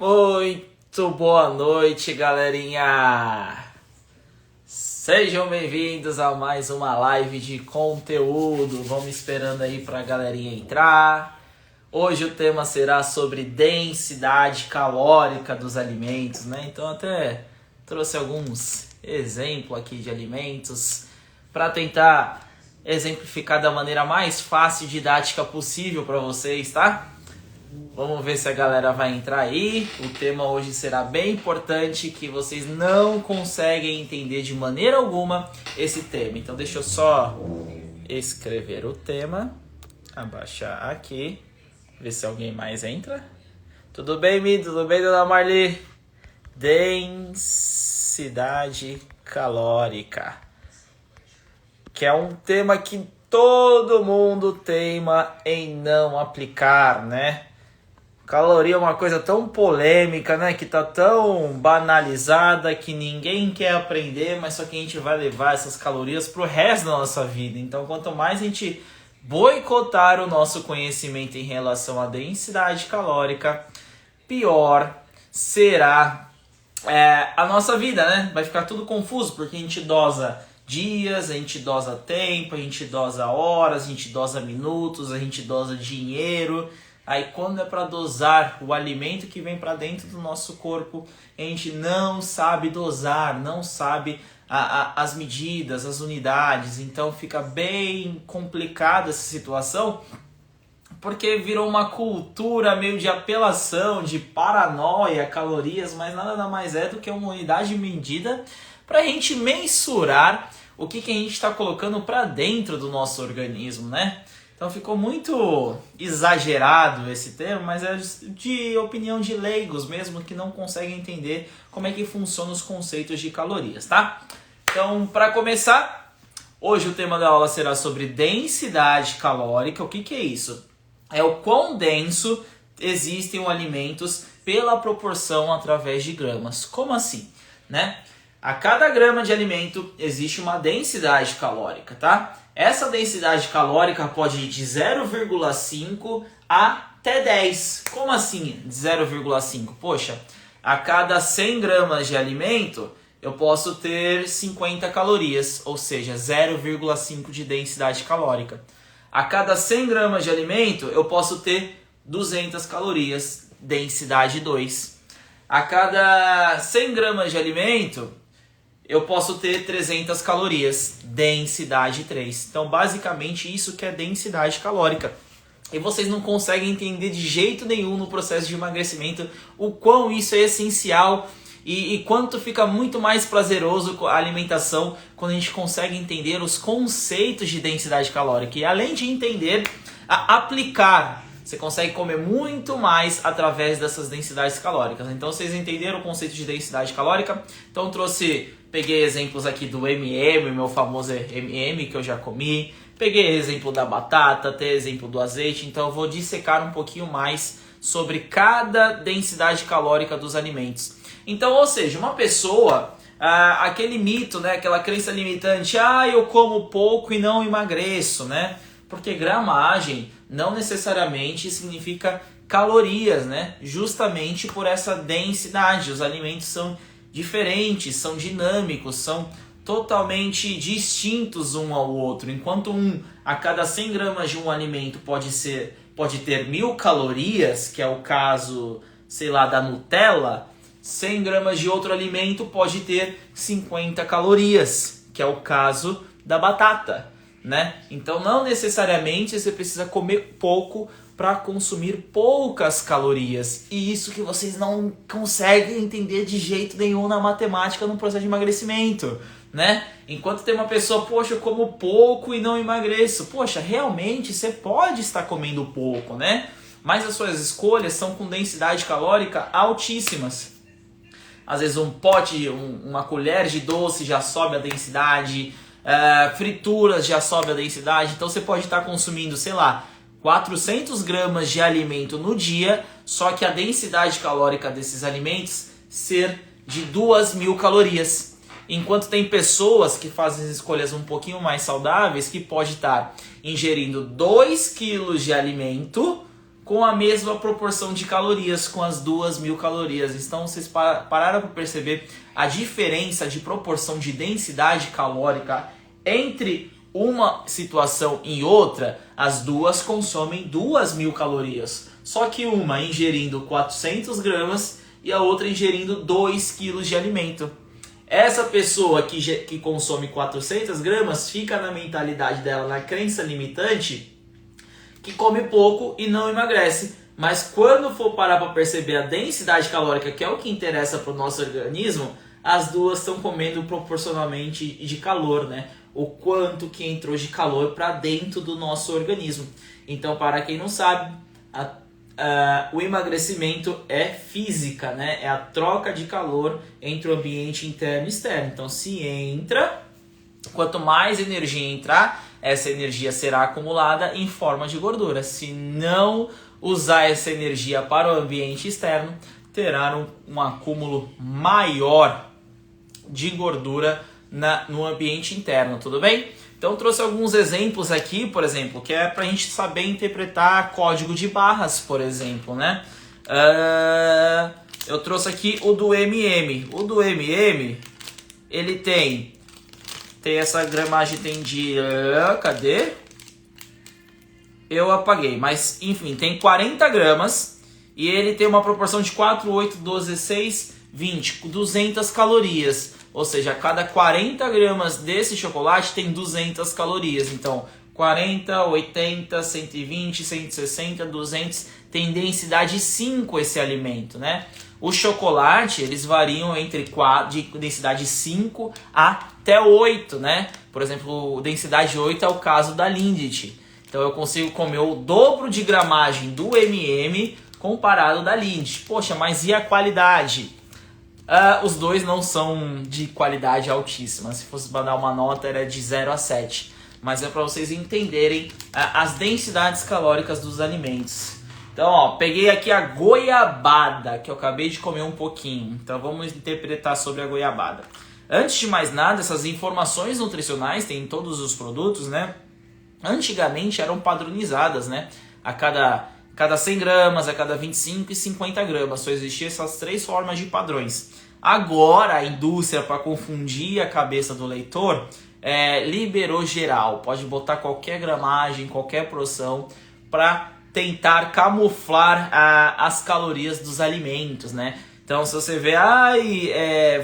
Muito boa noite, galerinha! Sejam bem-vindos a mais uma live de conteúdo. Vamos esperando aí pra galerinha entrar. Hoje o tema será sobre densidade calórica dos alimentos, né? Então até trouxe alguns exemplos aqui de alimentos para tentar exemplificar da maneira mais fácil e didática possível para vocês, tá? Vamos ver se a galera vai entrar aí. O tema hoje será bem importante, que vocês não conseguem entender de maneira alguma esse tema. Então deixa eu só escrever o tema, abaixar aqui, ver se alguém mais entra. Tudo bem, Mi? Tudo bem, dona Marli? Densidade calórica, que é um tema que todo mundo teima em não aplicar, né? Caloria é uma coisa tão polêmica, né? Que tá tão banalizada que ninguém quer aprender, mas só que a gente vai levar essas calorias pro resto da nossa vida. Então, quanto mais a gente boicotar o nosso conhecimento em relação à densidade calórica, pior será a nossa vida, né? Vai ficar tudo confuso, porque a gente dosa dias, a gente dosa tempo, a gente dosa horas, a gente dosa minutos, a gente dosa dinheiro. Aí quando é para dosar o alimento que vem para dentro do nosso corpo, a gente não sabe dosar, não sabe as medidas, as unidades. Então fica bem complicada essa situação, porque virou uma cultura meio de apelação, de paranoia, calorias, mas nada mais é do que uma unidade medida para a gente mensurar o que a gente está colocando para dentro do nosso organismo, né? Então ficou muito exagerado esse termo, mas é de opinião de leigos mesmo, que não conseguem entender como é que funcionam os conceitos de calorias, tá? Então, para começar, hoje o tema da aula será sobre densidade calórica. O que é isso? É o quão denso existem os alimentos pela proporção através de gramas. Como assim, né? A cada grama de alimento existe uma densidade calórica, tá? Essa densidade calórica pode ir de 0,5 até 10. Como assim 0,5? Poxa, a cada 100 gramas de alimento eu posso ter 50 calorias, ou seja, 0,5 de densidade calórica. A cada 100 gramas de alimento eu posso ter 200 calorias, densidade 2. A cada 100 gramas de alimento eu posso ter 300 calorias, densidade 3. Então, basicamente, isso que é densidade calórica. E vocês não conseguem entender de jeito nenhum no processo de emagrecimento o quão isso é essencial e quanto fica muito mais prazeroso a alimentação quando a gente consegue entender os conceitos de densidade calórica. E além de entender, aplicar. Você consegue comer muito mais através dessas densidades calóricas. Então, vocês entenderam o conceito de densidade calórica? Então, peguei exemplos aqui do MM, meu famoso MM que eu já comi. Peguei exemplo da batata, até exemplo do azeite. Então, eu vou dissecar um pouquinho mais sobre cada densidade calórica dos alimentos. Então, ou seja, uma pessoa, aquele mito, né, aquela crença limitante, eu como pouco e não emagreço, né? Porque gramagem não necessariamente significa calorias, né? Justamente por essa densidade. Os alimentos são diferentes, são dinâmicos, são totalmente distintos um ao outro. Enquanto a cada 100 gramas de um alimento pode ter 1000 calorias, que é o caso, sei lá, da Nutella, 100 gramas de outro alimento pode ter 50 calorias, que é o caso da batata, né? Então não necessariamente você precisa comer pouco para consumir poucas calorias. E isso que vocês não conseguem entender de jeito nenhum na matemática no processo de emagrecimento, né? Enquanto tem uma pessoa, poxa, eu como pouco e não emagreço. Poxa, realmente você pode estar comendo pouco, né? Mas as suas escolhas são com densidade calórica altíssimas. Às vezes uma colher de doce já sobe a densidade, frituras já sobe a densidade. Então você pode estar consumindo, sei lá, 400 gramas de alimento no dia, só que a densidade calórica desses alimentos ser de 2.000 calorias. Enquanto tem pessoas que fazem escolhas um pouquinho mais saudáveis, que pode estar ingerindo 2 quilos de alimento com a mesma proporção de calorias, com as 2.000 calorias. Então vocês pararam para perceber a diferença de proporção de densidade calórica entre uma situação e outra? As duas consomem 2.000 calorias, só que uma ingerindo 400 gramas e a outra ingerindo 2 quilos de alimento. Essa pessoa que consome 400 gramas fica na mentalidade dela, na crença limitante, que come pouco e não emagrece. Mas quando for parar para perceber a densidade calórica, que é o que interessa para o nosso organismo, as duas estão comendo proporcionalmente de calor, né? O quanto que entrou de calor para dentro do nosso organismo. Então, para quem não sabe, o emagrecimento é física, né? É a troca de calor entre o ambiente interno e externo. Então, se entra, quanto mais energia entrar, essa energia será acumulada em forma de gordura. Se não usar essa energia para o ambiente externo, terá um acúmulo maior de gordura no ambiente interno, tudo bem? Então trouxe alguns exemplos aqui, por exemplo, que é para a gente saber interpretar código de barras, por exemplo, né? Eu trouxe aqui o do MM. O do MM, ele tem essa gramagem, tem de... cadê? Eu apaguei, mas enfim, tem 40 gramas e ele tem uma proporção de 4, 8, 12, 6, 20, 200 calorias. Ou seja, a cada 40 gramas desse chocolate tem 200 calorias. Então, 40, 80, 120, 160, 200, tem densidade 5 esse alimento, né? O chocolate, eles variam entre de densidade 5 até 8, né? Por exemplo, densidade 8 é o caso da Lindt. Então eu consigo comer o dobro de gramagem do MM comparado da Lindt. Poxa, mas e a qualidade? Os dois não são de qualidade altíssima. Se fosse para dar uma nota, era de 0 a 7. Mas é para vocês entenderem as densidades calóricas dos alimentos. Então, ó, peguei aqui a goiabada, que eu acabei de comer um pouquinho. Então, vamos interpretar sobre a goiabada. Antes de mais nada, essas informações nutricionais, tem em todos os produtos, né? Antigamente eram padronizadas, né? A cada 100 gramas, a cada 25 e 50 gramas. Só existiam essas 3 formas de padrões. Agora, a indústria, para confundir a cabeça do leitor, liberou geral. Pode botar qualquer gramagem, qualquer porção, para tentar camuflar as calorias dos alimentos, né? Então, se você vê,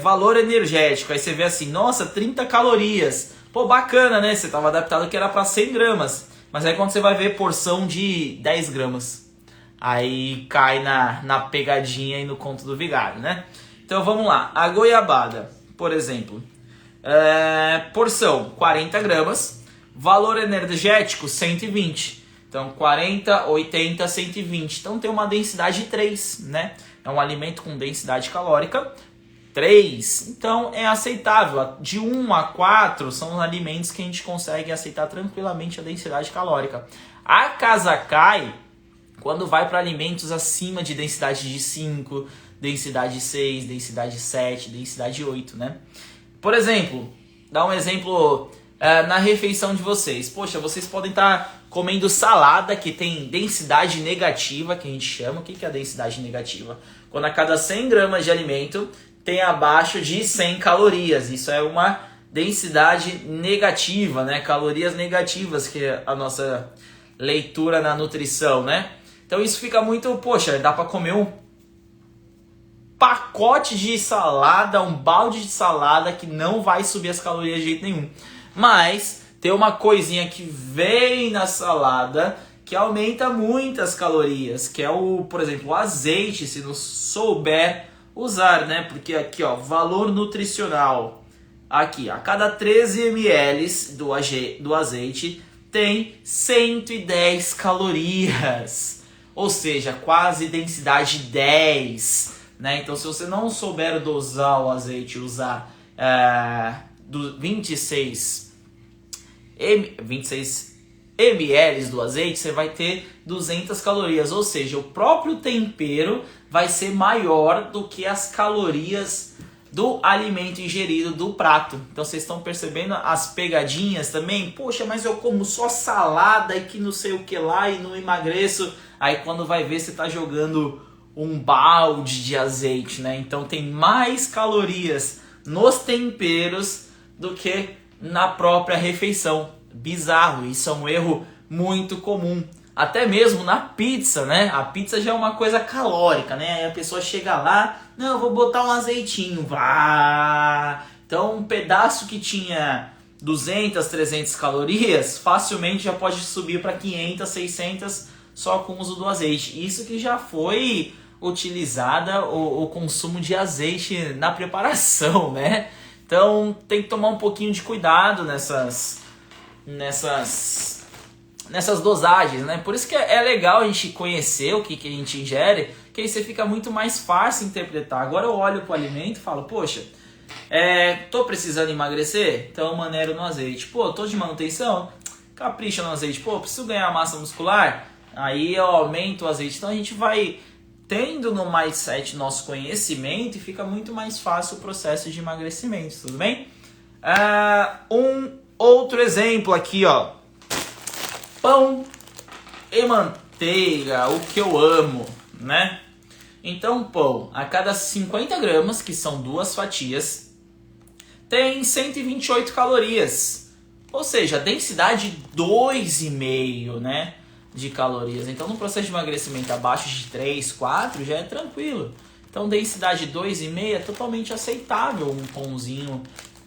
valor energético, aí você vê assim, nossa, 30 calorias. Pô, bacana, né? Você estava adaptado que era para 100 gramas. Mas aí quando você vai ver porção de 10 gramas, aí cai na pegadinha e no conto do vigário, né? Então, vamos lá. A goiabada, por exemplo, porção 40 gramas, valor energético 120. Então, 40, 80, 120. Então, tem uma densidade 3, né? É um alimento com densidade calórica 3. Então, é aceitável. De 1 a 4 são alimentos que a gente consegue aceitar tranquilamente a densidade calórica. A casa cai quando vai para alimentos acima de densidade de 5, densidade 6, densidade 7, densidade 8, né? Por exemplo, dá um exemplo na refeição de vocês. Poxa, vocês podem estar comendo salada que tem densidade negativa, que a gente chama. O que é a densidade negativa? Quando a cada 100 gramas de alimento tem abaixo de 100 calorias. Isso é uma densidade negativa, né? Calorias negativas, que é a nossa leitura na nutrição, né? Então isso fica muito, poxa, dá para comer um pacote de salada, um balde de salada que não vai subir as calorias de jeito nenhum. Mas tem uma coisinha que vem na salada que aumenta muitas calorias, que é por exemplo, o azeite, se não souber usar, né? Porque aqui, ó, valor nutricional. Aqui, a cada 13 ml do azeite tem 110 calorias. Ou seja, quase densidade 10, né? Então, se você não souber dosar o azeite, usar 26 ml do azeite, você vai ter 200 calorias. Ou seja, o próprio tempero vai ser maior do que as calorias do alimento ingerido do prato. Então vocês estão percebendo as pegadinhas também? Poxa, mas eu como só salada e que não sei o que lá e não emagreço. Aí quando vai ver você está jogando um balde de azeite, né? Então tem mais calorias nos temperos do que na própria refeição. Bizarro, isso é um erro muito comum. Até mesmo na pizza, né? A pizza já é uma coisa calórica, né? Aí a pessoa chega lá, não, eu vou botar um azeitinho. Vá! Então um pedaço que tinha 200, 300 calorias, facilmente já pode subir para 500, 600 só com o uso do azeite. Isso que já foi utilizada o consumo de azeite na preparação, né? Então tem que tomar um pouquinho de cuidado nessas dosagens, né? Por isso que é legal a gente conhecer o que a gente ingere, que aí você fica muito mais fácil interpretar. Agora eu olho para o alimento e falo, poxa, tô precisando emagrecer? Então eu maneiro no azeite. Pô, tô de manutenção? Capricha no azeite. Pô, preciso ganhar massa muscular? Aí eu aumento o azeite. Então a gente vai tendo no mindset nosso conhecimento e fica muito mais fácil o processo de emagrecimento, tudo bem? Um outro exemplo aqui, ó. Pão e manteiga, o que eu amo, né? Então, pão, a cada 50 gramas, que são 2 fatias, tem 128 calorias. Ou seja, densidade 2,5, né, de calorias. Então, no processo de emagrecimento abaixo de 3, 4, já é tranquilo. Então, densidade 2,5 é totalmente aceitável um pãozinho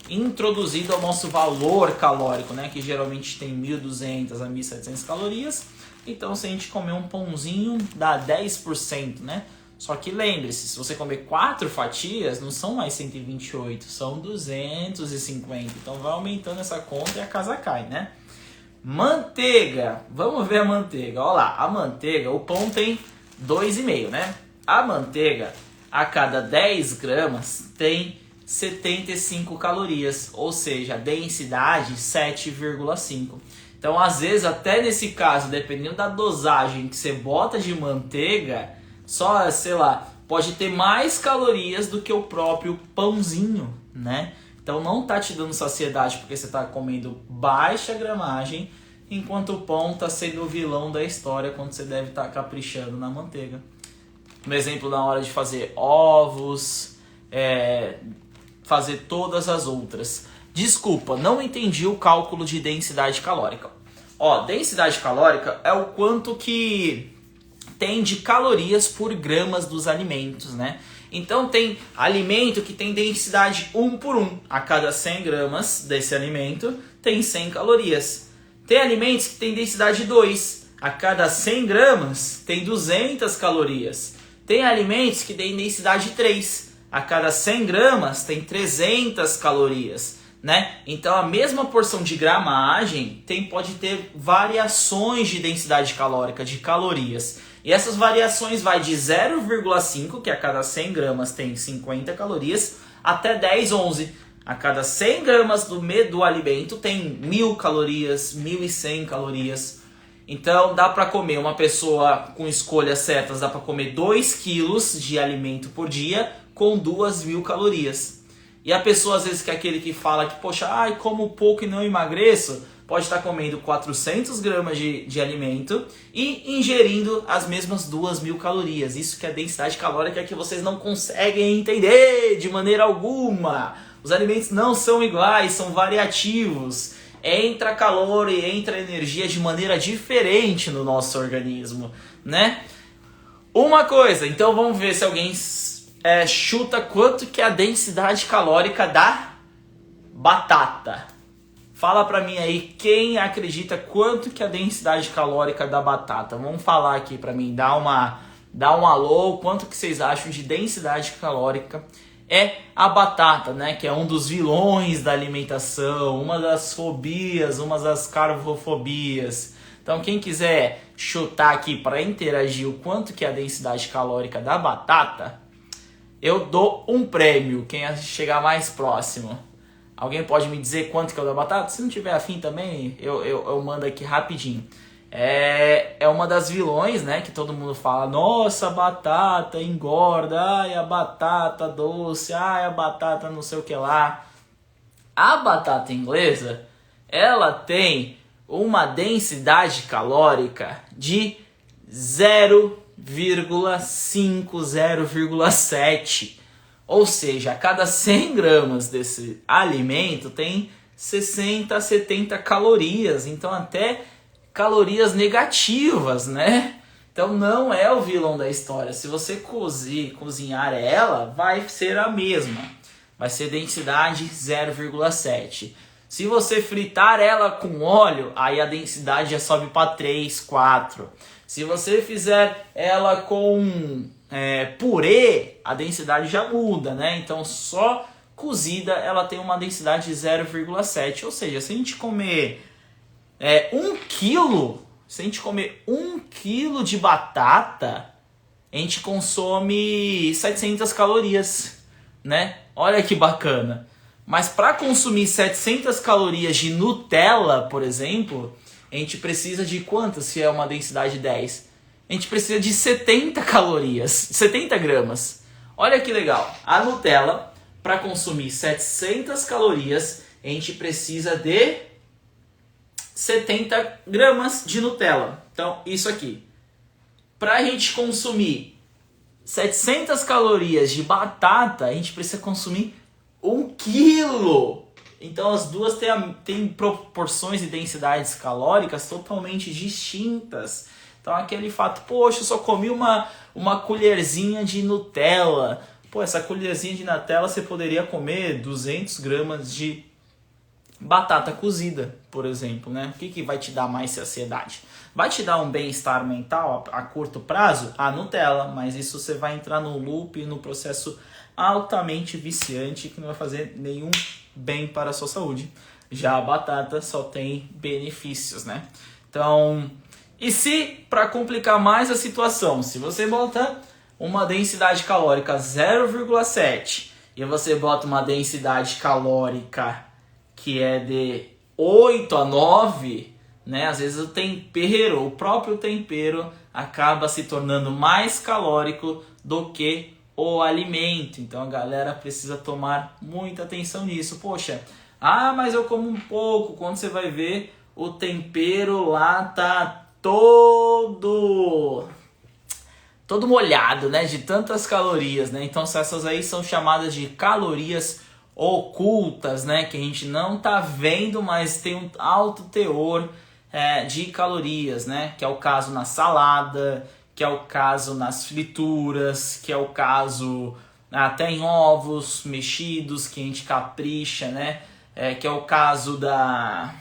introduzido ao nosso valor calórico, né, que geralmente tem 1.200 a 1.700 calorias. Então, se a gente comer um pãozinho, dá 10%, né? Só que lembre-se, se você comer 4 fatias, não são mais 128, são 250. Então, vai aumentando essa conta e a casa cai, né? Manteiga, vamos ver a manteiga. Olha lá, a manteiga, o pão tem 2,5, né? A manteiga, a cada 10 gramas, tem 75 calorias, ou seja, a densidade 7,5. Então, às vezes, até nesse caso, dependendo da dosagem que você bota de manteiga, só, sei lá, pode ter mais calorias do que o próprio pãozinho, né? Então, não tá te dando saciedade porque você tá comendo baixa gramagem, enquanto o pão tá sendo o vilão da história quando você deve estar caprichando na manteiga. Um exemplo na hora de fazer ovos, fazer todas as outras. Desculpa, não entendi o cálculo de densidade calórica. Ó, densidade calórica é o quanto que tem de calorias por gramas dos alimentos, né? Então tem alimento que tem densidade 1 por 1. A cada 100 gramas desse alimento tem 100 calorias. Tem alimentos que tem densidade 2. A cada 100 gramas tem 200 calorias. Tem alimentos que têm densidade 3. A cada 100 gramas tem 300 calorias, né? Então a mesma porção de gramagem pode ter variações de densidade calórica, de calorias. E essas variações vai de 0,5, que a cada 100 gramas tem 50 calorias, até 10, 11. A cada 100 gramas do alimento tem 1.000 calorias, 1.100 calorias. Então dá para comer, uma pessoa com escolhas certas, dá para comer 2 quilos de alimento por dia com 2.000 calorias. E a pessoa às vezes que é aquele que fala que, poxa, como pouco e não emagreço, pode estar comendo 400 gramas de alimento e ingerindo as mesmas 2.000 calorias. Isso que é a densidade calórica que vocês não conseguem entender de maneira alguma. Os alimentos não são iguais, são variativos. Entra calor e entra energia de maneira diferente no nosso organismo, né? Uma coisa, então vamos ver se alguém chuta quanto que é a densidade calórica da batata. Fala pra mim aí, quem acredita quanto que é a densidade calórica da batata? Vamos falar aqui pra mim, dá um alô, quanto que vocês acham de densidade calórica é a batata, né? Que é um dos vilões da alimentação, uma das fobias, uma das carbofobias. Então quem quiser chutar aqui para interagir o quanto que é a densidade calórica da batata, eu dou um prêmio, quem chegar mais próximo. Alguém pode me dizer quanto que é o da batata? Se não tiver afim também, eu mando aqui rapidinho. é uma das vilões, né, que todo mundo fala, nossa, a batata engorda, ai, a batata doce, ai, a batata não sei o que lá. A batata inglesa, ela tem uma densidade calórica de 0,5, 0,7. Ou seja, a cada 100 gramas desse alimento tem 60 a 70 calorias. Então até calorias negativas, né? Então não é o vilão da história. Se você cozinhar ela, vai ser a mesma. Vai ser densidade 0,7. Se você fritar ela com óleo, aí a densidade já sobe para 3, 4. Se você fizer ela com purê, a densidade já muda, né? Então só cozida ela tem uma densidade de 0,7. Ou seja, se a gente comer 1 quilo, se a gente comer 1 quilo de batata, a gente consome 700 calorias, né? Olha que bacana. Mas para consumir 700 calorias de Nutella, por exemplo, a gente precisa de quantas, se é uma densidade 10? A gente precisa de 70 calorias, 70 gramas. Olha que legal. A Nutella, para consumir 700 calorias, a gente precisa de 70 gramas de Nutella. Então, isso aqui. Para a gente consumir 700 calorias de batata, a gente precisa consumir 1 quilo. Então as duas têm proporções e densidades calóricas totalmente distintas. Então aquele fato, poxa, eu só comi uma colherzinha de Nutella. Pô, essa colherzinha de Nutella você poderia comer 200 gramas de batata cozida, por exemplo, né? O que vai te dar mais saciedade? Vai te dar um bem-estar mental a curto prazo? A Nutella, mas isso você vai entrar no loop, no processo altamente viciante que não vai fazer nenhum bem para a sua saúde. Já a batata só tem benefícios, né? Então, e se, para complicar mais a situação, se você bota uma densidade calórica 0,7 e você bota uma densidade calórica que é de 8 a 9, né? Às vezes o próprio tempero acaba se tornando mais calórico do que o alimento. Então a galera precisa tomar muita atenção nisso. Poxa, mas eu como um pouco. Quando você vai ver, o tempero lá tá todo molhado, né? De tantas calorias, né? Então essas aí são chamadas de calorias ocultas, né? Que a gente não tá vendo, mas tem um alto teor de calorias, né? Que é o caso na salada, que é o caso nas frituras, que é o caso até em ovos mexidos, que a gente capricha, né? Que é o caso da...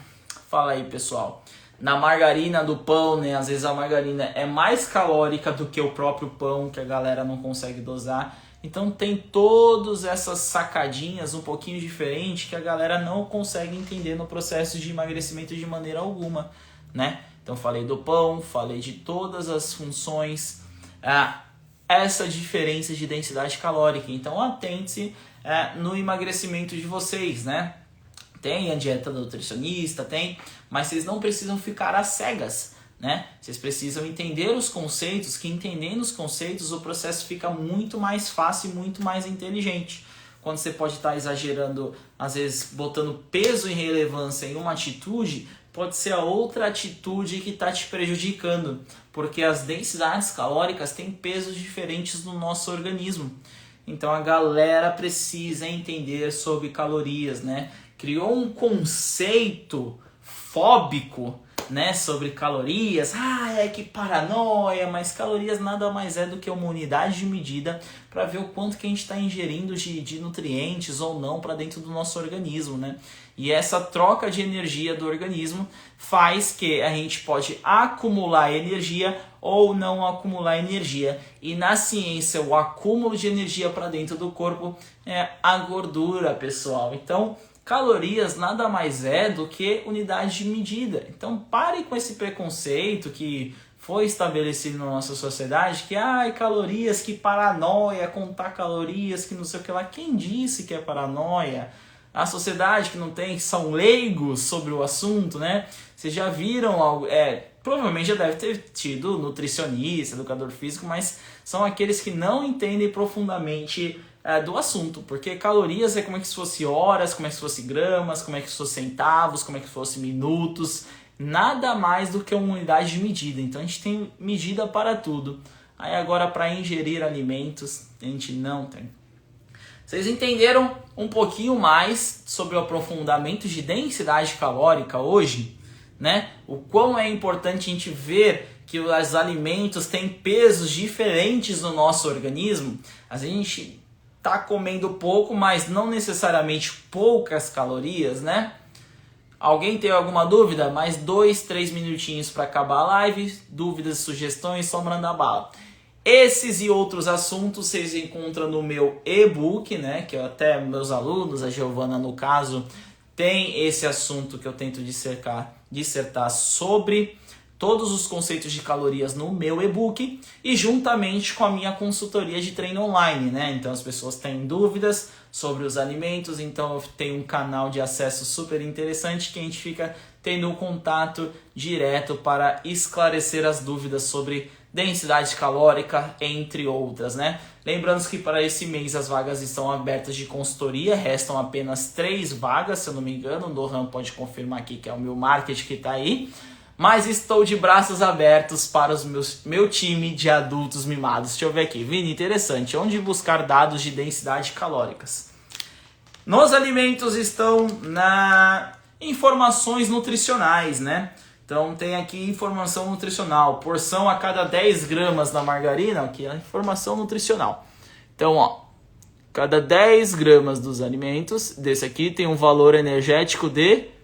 Fala aí, pessoal. Na margarina do pão, né? Às vezes a margarina é mais calórica do que o próprio pão, que a galera não consegue dosar. Então tem todas essas sacadinhas um pouquinho diferentes que a galera não consegue entender no processo de emagrecimento de maneira alguma, né? Então falei do pão, falei de todas as funções, essa diferença de densidade calórica. Então atente-se no emagrecimento de vocês, né? Tem a dieta do nutricionista, mas vocês não precisam ficar às cegas, né? Vocês precisam entender os conceitos, que entendendo os conceitos o processo fica muito mais fácil e muito mais inteligente. Quando você pode estar exagerando, às vezes botando peso e relevância em uma atitude, pode ser a outra atitude que está te prejudicando, porque as densidades calóricas têm pesos diferentes no nosso organismo. Então a galera precisa entender sobre calorias, né? Criou um conceito fóbico, né, sobre calorias. Que paranoia, mas calorias nada mais é do que uma unidade de medida para ver o quanto que a gente está ingerindo de nutrientes ou não para dentro do nosso organismo, né? E essa troca de energia do organismo faz que a gente pode acumular energia ou não acumular energia. E na ciência, o acúmulo de energia para dentro do corpo é a gordura, pessoal. Então, calorias nada mais é do que unidade de medida. Então pare com esse preconceito que foi estabelecido na nossa sociedade, que calorias, que paranoia, contar calorias, que não sei o que lá. Quem disse que é paranoia? A sociedade que não tem, que são leigos sobre o assunto, né? Vocês já viram provavelmente já deve ter tido nutricionista, educador físico, mas são aqueles que não entendem profundamente do assunto, porque calorias é como é que se fosse horas, como é que se fosse gramas, como é que se fosse centavos, como é que se fosse minutos, nada mais do que uma unidade de medida. Então a gente tem medida para tudo. Aí agora para ingerir alimentos, a gente não tem. Vocês entenderam um pouquinho mais sobre o aprofundamento de densidade calórica hoje, né? O quão é importante a gente ver que os alimentos têm pesos diferentes no nosso organismo. A gente tá comendo pouco, mas não necessariamente poucas calorias, né? Alguém tem alguma dúvida? Mais 2, 3 minutinhos para acabar a live. Dúvidas, sugestões, só manda a bala. Esses e outros assuntos vocês encontram no meu e-book, né? Que até meus alunos, a Giovana no caso, tem esse assunto que eu tento dissertar sobre todos os conceitos de calorias no meu e-book e juntamente com a minha consultoria de treino online, né? Então as pessoas têm dúvidas sobre os alimentos, então eu tenho um canal de acesso super interessante que a gente fica tendo um contato direto para esclarecer as dúvidas sobre densidade calórica, entre outras, né? Lembrando que para esse mês as vagas estão abertas de consultoria, restam apenas 3 vagas, se eu não me engano, o Nohan pode confirmar aqui que é o meu marketing que está aí. Mas estou de braços abertos para meu time de adultos mimados. Deixa eu ver aqui. Vini, interessante. Onde buscar dados de densidade calóricas? Nos alimentos estão na informações nutricionais, né? Então tem aqui informação nutricional. Porção a cada 10 gramas da margarina. Aqui é a informação nutricional. Então, ó. Cada 10 gramas dos alimentos, desse aqui tem um valor energético de...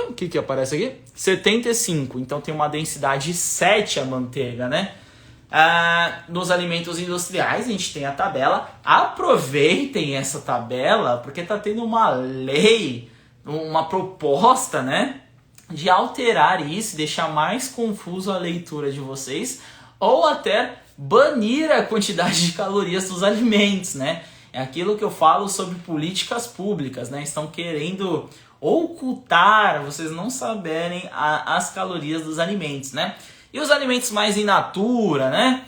O que aparece aqui? 75, então tem uma densidade 7 a manteiga, né? Nos alimentos industriais a gente tem a tabela. Aproveitem essa tabela, porque tá tendo uma lei, uma proposta, né? De alterar isso, deixar mais confuso a leitura de vocês, ou até banir a quantidade de calorias dos alimentos, né? É aquilo que eu falo sobre políticas públicas, né? Estão querendo ocultar, vocês não saberem as calorias dos alimentos, né? E os alimentos mais in natura, né?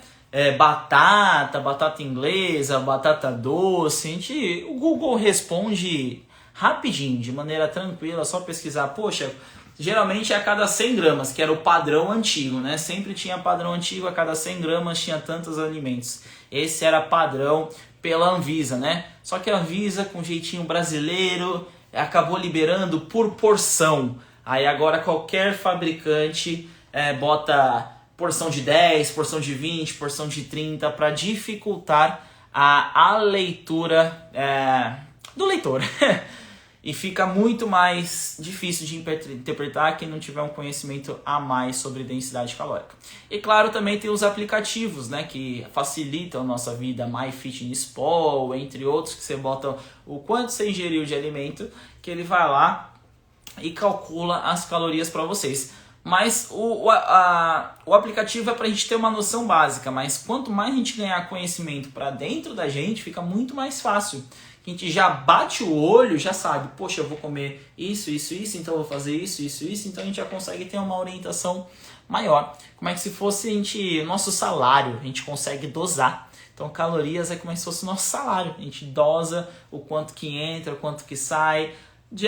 Batata inglesa, batata doce, o Google responde rapidinho, de maneira tranquila, só pesquisar, poxa, geralmente é a cada 100 gramas, que era o padrão antigo, né? Sempre tinha padrão antigo, a cada 100 gramas tinha tantos alimentos. Esse era padrão pela Anvisa, né? Só que a Anvisa, com jeitinho brasileiro, acabou liberando por porção. Aí agora qualquer fabricante bota porção de 10, porção de 20, porção de 30 para dificultar a leitura do leitor. E fica muito mais difícil de interpretar quem não tiver um conhecimento a mais sobre densidade calórica. E claro, também tem os aplicativos, né, que facilitam a nossa vida, MyFitnessPal, entre outros, que você bota o quanto você ingeriu de alimento, que ele vai lá e calcula as calorias para vocês. Mas o aplicativo é para a gente ter uma noção básica, mas quanto mais a gente ganhar conhecimento para dentro da gente, fica muito mais fácil. A gente já bate o olho, já sabe, poxa, eu vou comer isso, então eu vou fazer isso, então a gente já consegue ter uma orientação maior. Como é que se fosse nosso salário, a gente consegue dosar. Então calorias é como se fosse o nosso salário, a gente dosa o quanto que entra, o quanto que sai,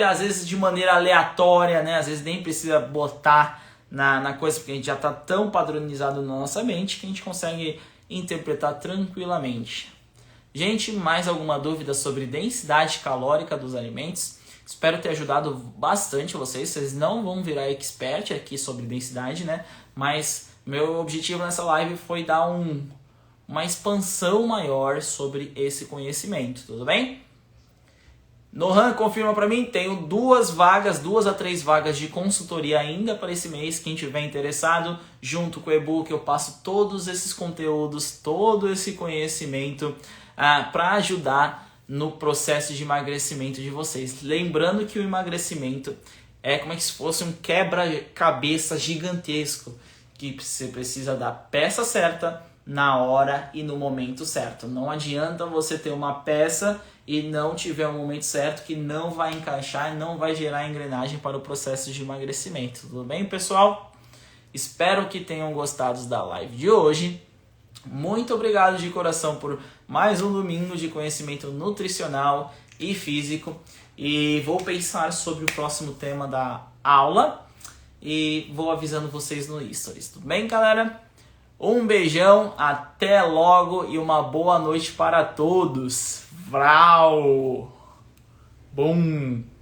às vezes de maneira aleatória, né? Às vezes nem precisa botar na coisa, porque a gente já está tão padronizado na nossa mente que a gente consegue interpretar tranquilamente. Gente, mais alguma dúvida sobre densidade calórica dos alimentos? Espero ter ajudado bastante vocês. Vocês não vão virar expert aqui sobre densidade, né? Mas meu objetivo nessa live foi dar uma expansão maior sobre esse conhecimento, tudo bem? Nohan, confirma para mim, tenho 2 a 3 vagas de consultoria ainda para esse mês. Quem tiver interessado, junto com o e-book, eu passo todos esses conteúdos, todo esse conhecimento para ajudar no processo de emagrecimento de vocês. Lembrando que o emagrecimento é como se fosse um quebra-cabeça gigantesco, que você precisa da peça certa, na hora e no momento certo. Não adianta você ter uma peça e não tiver o momento certo, que não vai encaixar e não vai gerar engrenagem para o processo de emagrecimento. Tudo bem, pessoal? Espero que tenham gostado da live de hoje. Muito obrigado de coração por mais um domingo de conhecimento nutricional e físico. E vou pensar sobre o próximo tema da aula e vou avisando vocês no Stories. Tudo bem, galera? Um beijão, até logo e uma boa noite para todos. Vrau! Bum!